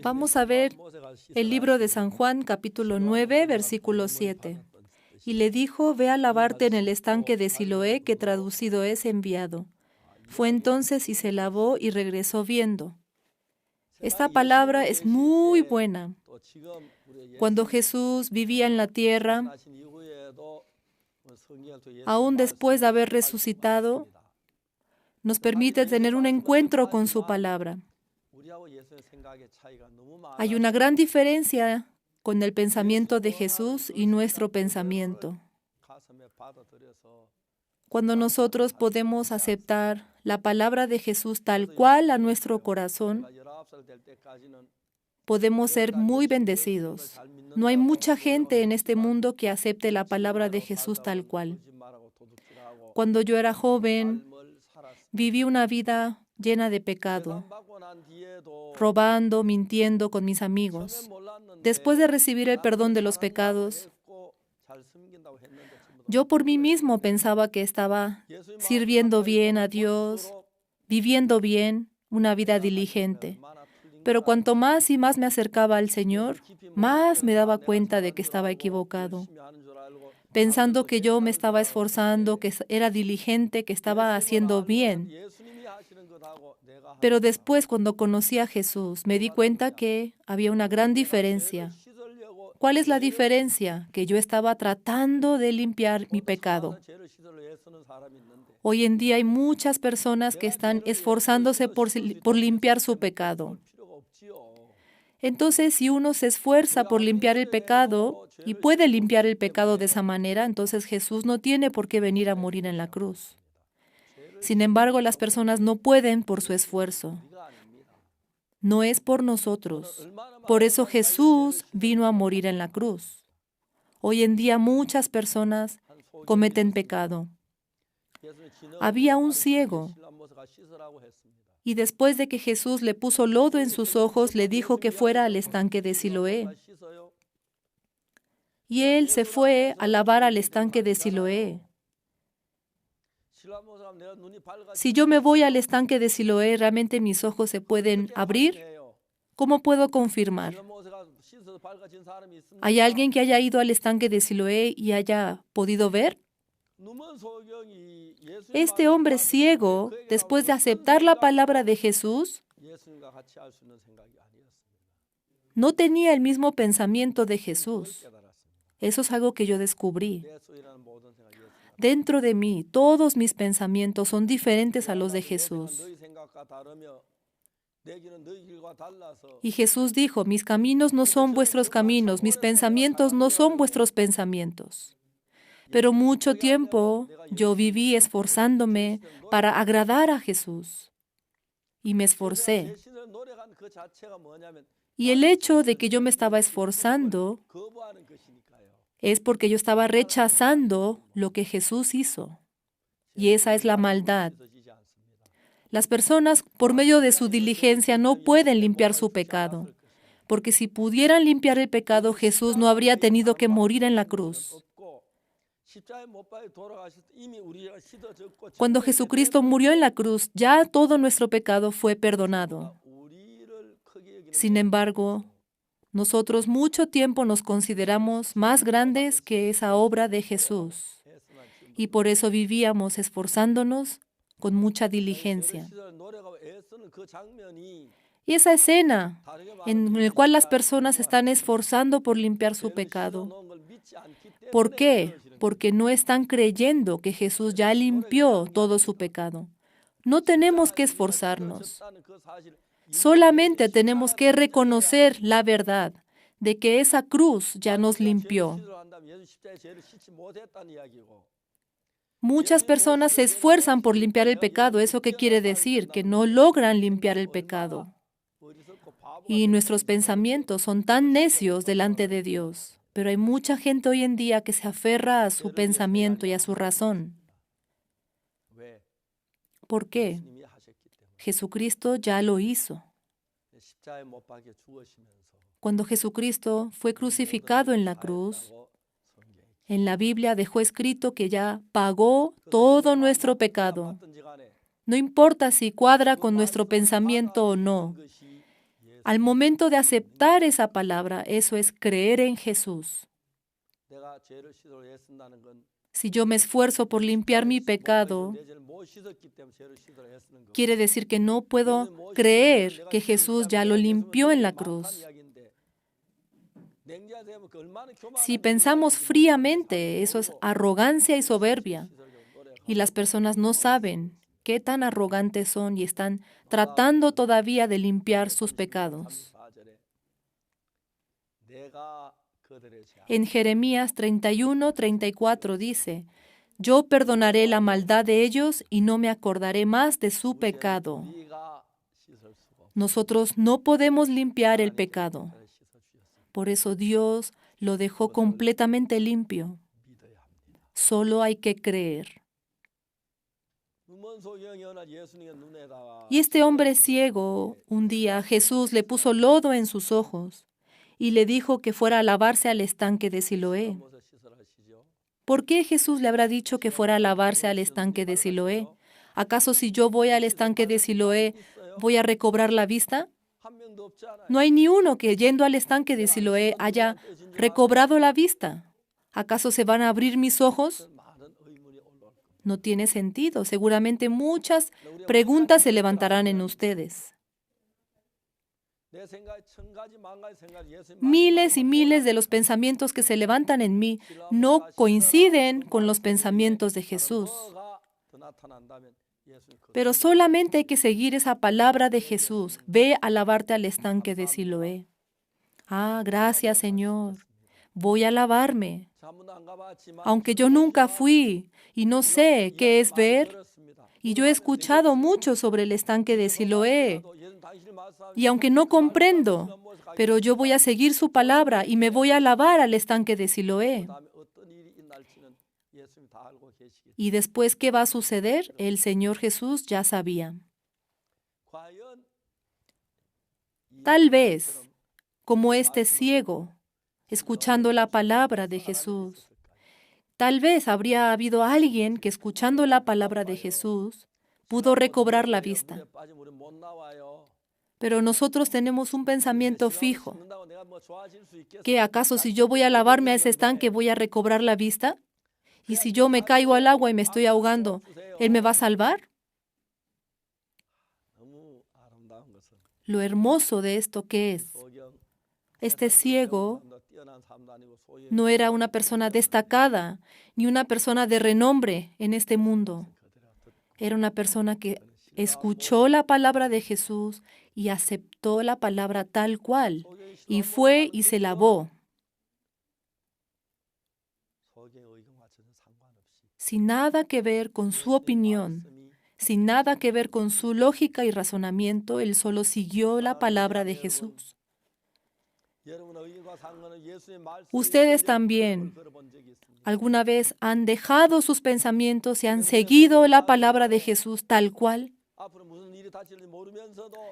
Vamos a ver el libro de San Juan, capítulo 9, versículo 7. Y le dijo, ve a lavarte en el estanque de Siloé, que traducido es enviado. Fue entonces y se lavó y regresó viendo. Esta palabra es muy buena. Cuando Jesús vivía en la tierra, aún después de haber resucitado, nos permite tener un encuentro con su palabra. Hay una gran diferencia con el pensamiento de Jesús y nuestro pensamiento. Cuando nosotros podemos aceptar la palabra de Jesús tal cual a nuestro corazón, podemos ser muy bendecidos. No hay mucha gente en este mundo que acepte la palabra de Jesús tal cual. Cuando yo era joven, viví una vida llena de pecado, robando, mintiendo con mis amigos. Después de recibir el perdón de los pecados, yo por mí mismo pensaba que estaba sirviendo bien a Dios, viviendo bien, una vida diligente. Pero cuanto más y más me acercaba al Señor, más me daba cuenta de que estaba equivocado. Pensando que yo me estaba esforzando, que era diligente, que estaba haciendo bien. Pero después, cuando conocí a Jesús, me di cuenta que había una gran diferencia. ¿Cuál es la diferencia? Que yo estaba tratando de limpiar mi pecado. Hoy en día hay muchas personas que están esforzándose por limpiar su pecado. Entonces, si uno se esfuerza por limpiar el pecado y puede limpiar el pecado de esa manera, entonces Jesús no tiene por qué venir a morir en la cruz. Sin embargo, las personas no pueden por su esfuerzo. No es por nosotros. Por eso Jesús vino a morir en la cruz. Hoy en día muchas personas cometen pecado. Había un ciego y después de que Jesús le puso lodo en sus ojos, le dijo que fuera al estanque de Siloé. Y él se fue a lavar al estanque de Siloé. Si yo me voy al estanque de Siloé, ¿realmente mis ojos se pueden abrir? ¿Cómo puedo confirmar? ¿Hay alguien que haya ido al estanque de Siloé y haya podido ver? Este hombre ciego, después de aceptar la palabra de Jesús, no tenía el mismo pensamiento de Jesús. Eso es algo que yo descubrí. Dentro de mí, todos mis pensamientos son diferentes a los de Jesús. Y Jesús dijo, mis caminos no son vuestros caminos, mis pensamientos no son vuestros pensamientos. Pero mucho tiempo yo viví esforzándome para agradar a Jesús. Y me esforcé. Y el hecho de que yo me estaba esforzando es porque yo estaba rechazando lo que Jesús hizo. Y esa es la maldad. Las personas, por medio de su diligencia, no pueden limpiar su pecado. Porque si pudieran limpiar el pecado, Jesús no habría tenido que morir en la cruz. Cuando Jesucristo murió en la cruz, ya todo nuestro pecado fue perdonado. Sin embargo, nosotros mucho tiempo nos consideramos más grandes que esa obra de Jesús. Y por eso vivíamos esforzándonos con mucha diligencia. Y esa escena en la cual las personas están esforzando por limpiar su pecado. ¿Por qué? Porque no están creyendo que Jesús ya limpió todo su pecado. No tenemos que esforzarnos. Solamente tenemos que reconocer la verdad de que esa cruz ya nos limpió. Muchas personas se esfuerzan por limpiar el pecado. ¿Eso qué quiere decir? Que no logran limpiar el pecado. Y nuestros pensamientos son tan necios delante de Dios. Pero hay mucha gente hoy en día que se aferra a su pensamiento y a su razón. ¿Por qué? Jesucristo ya lo hizo. Cuando Jesucristo fue crucificado en la cruz, en la Biblia dejó escrito que ya pagó todo nuestro pecado. No importa si cuadra con nuestro pensamiento o no. Al momento de aceptar esa palabra, eso es creer en Jesús. Si yo me esfuerzo por limpiar mi pecado, quiere decir que no puedo creer que Jesús ya lo limpió en la cruz. Si pensamos fríamente, eso es arrogancia y soberbia. Y las personas no saben qué tan arrogantes son y están tratando todavía de limpiar sus pecados. En Jeremías 31:34 dice: Yo perdonaré la maldad de ellos y no me acordaré más de su pecado. Nosotros no podemos limpiar el pecado. Por eso Dios lo dejó completamente limpio. Solo hay que creer. Y este hombre ciego, un día Jesús le puso lodo en sus ojos y le dijo que fuera a lavarse al estanque de Siloé. ¿Por qué Jesús le habrá dicho que fuera a lavarse al estanque de Siloé? ¿Acaso si yo voy al estanque de Siloé, voy a recobrar la vista? No hay ni uno que yendo al estanque de Siloé haya recobrado la vista. ¿Acaso se van a abrir mis ojos? No tiene sentido. Seguramente muchas preguntas se levantarán en ustedes. Miles y miles de los pensamientos que se levantan en mí no coinciden con los pensamientos de Jesús. Pero solamente hay que seguir esa palabra de Jesús. Ve a lavarte al estanque de Siloé. Ah, gracias, Señor. Voy a lavarme. Aunque yo nunca fui y no sé qué es ver, y yo he escuchado mucho sobre el estanque de Siloé, y aunque no comprendo, pero yo voy a seguir su palabra y me voy a lavar al estanque de Siloé. Y después, ¿qué va a suceder? El Señor Jesús ya sabía. Tal vez, como este ciego, escuchando la palabra de Jesús, tal vez habría habido alguien que, escuchando la palabra de Jesús, pudo recobrar la vista. Pero nosotros tenemos un pensamiento fijo. ¿Qué acaso si yo voy a lavarme a ese estanque voy a recobrar la vista? ¿Y si yo me caigo al agua y me estoy ahogando, Él me va a salvar? Lo hermoso de esto, ¿qué es? Este ciego no era una persona destacada, ni una persona de renombre en este mundo. Era una persona que escuchó la palabra de Jesús y aceptó la palabra tal cual, y fue y se lavó. Sin nada que ver con su opinión, sin nada que ver con su lógica y razonamiento, él solo siguió la palabra de Jesús. Ustedes también alguna vez han dejado sus pensamientos y han seguido la palabra de Jesús tal cual,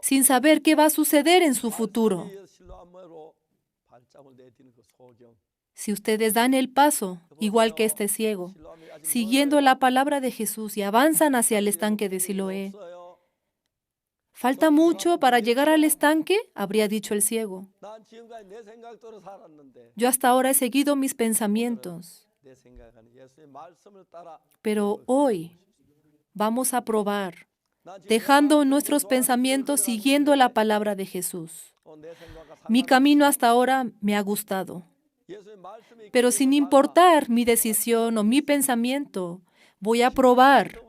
sin saber qué va a suceder en su futuro. Si ustedes dan el paso, igual que este ciego, siguiendo la palabra de Jesús y avanzan hacia el estanque de Siloé, ¿falta mucho para llegar al estanque?, habría dicho el ciego. Yo hasta ahora he seguido mis pensamientos, pero hoy vamos a probar, dejando nuestros pensamientos siguiendo la palabra de Jesús. Mi camino hasta ahora me ha gustado, pero sin importar mi decisión o mi pensamiento, voy a probar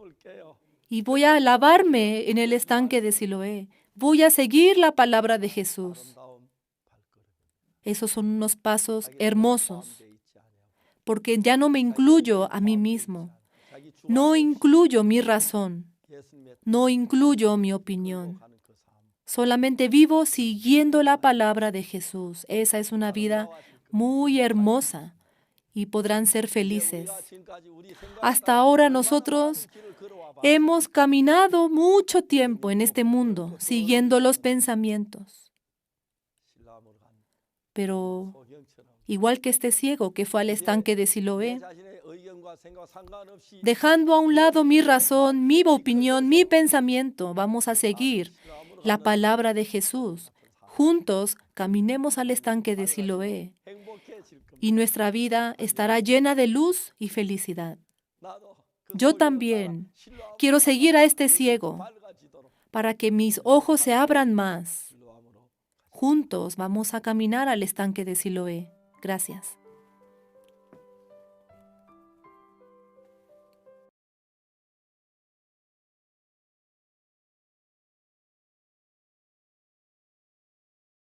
y voy a lavarme en el estanque de Siloé. Voy a seguir la palabra de Jesús. Esos son unos pasos hermosos, porque ya no me incluyo a mí mismo, no incluyo mi razón, no incluyo mi opinión. Solamente vivo siguiendo la palabra de Jesús. Esa es una vida muy hermosa y podrán ser felices. Hasta ahora nosotros hemos caminado mucho tiempo en este mundo siguiendo los pensamientos. Pero igual que este ciego que fue al estanque de Siloé, Dejando a un lado mi razón, mi opinión, mi pensamiento, vamos a seguir la palabra de Jesús. Juntos caminemos al estanque de Siloé y nuestra vida estará llena de luz y felicidad. Yo también quiero seguir a este ciego para que mis ojos se abran más. Juntos vamos a caminar al estanque de Siloé. Gracias.